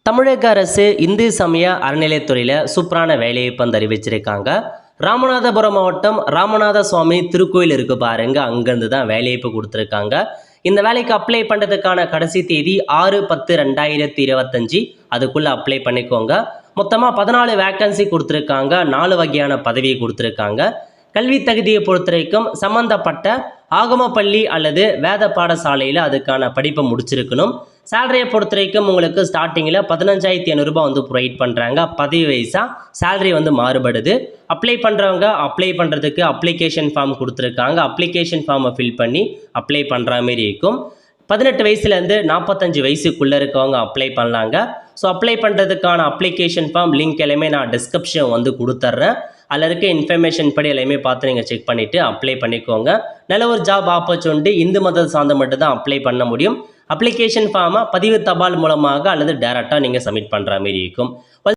தமிழக அரசு இந்து சமய அறநிலையத்துறையில் சூப்பரான வேலைவாய்ப்பு வந்து அறிவிச்சிருக்காங்க. ராமநாதபுரம் மாவட்டம் ராமநாத சுவாமி திருக்கோயில் இருக்கு பாருங்க, அங்கேருந்து தான் வேலைவாய்ப்பு கொடுத்துருக்காங்க. இந்த வேலைக்கு அப்ளை பண்ணுறதுக்கான கடைசி தேதி 6/10/2025. அதுக்குள்ளே அப்ளை பண்ணிக்கோங்க. மொத்தமாக 14 வேக்கன்சி கொடுத்துருக்காங்க. 4 வகையான பதவி கொடுத்துருக்காங்க. கல்வி தகுதியை பொறுத்த வரைக்கும் சம்மந்தப்பட்ட ஆகமப்பள்ளி அல்லது வேத பாடசாலையில் அதுக்கான படிப்பை முடிச்சிருக்கணும். சேலரியை பொறுத்த வரைக்கும் உங்களுக்கு ஸ்டார்டிங்கில் 15,500 ரூபாய் வந்து ப்ரொவைட் பண்ணுறாங்க. பதவி வைஸாக சேலரி வந்து மாறுபடுது. அப்ளை பண்ணுறவங்க அப்ளை பண்ணுறதுக்கு அப்ளிகேஷன் ஃபார்ம் கொடுத்துருக்காங்க. அப்ளிகேஷன் ஃபார்மை ஃபில் பண்ணி அப்ளை பண்ணுற மாரி இருக்கும். 18 வயசுலேருந்து 45 வயசுக்குள்ளே இருக்கவங்க அப்ளை பண்ணலாங்க. ஸோ அப்ளை பண்ணுறதுக்கான அப்ளிகேஷன் ஃபார்ம் லிங்க் எல்லாமே நான் டிஸ்கிரிப்ஷன் வந்து கொடுத்துட்றேன். அதில் இருக்க இன்ஃபர்மேஷன் படி எல்லாமே பார்த்து நீங்கள் செக் பண்ணிவிட்டு அப்ளை பண்ணிக்கோங்க. நல்ல ஒரு ஜாப் ஆப்பர்ச்சுனிட்டி. இந்து மதம் சார்ந்த மட்டும் தான் அப்ளை பண்ண முடியும். அப்ளிகேஷன் ஃபார்மை பதிவு தபால் மூலமாக அல்லது டேரெக்டாக நீங்கள் சப்மிட் பண்ணுற மாரி இருக்கும்.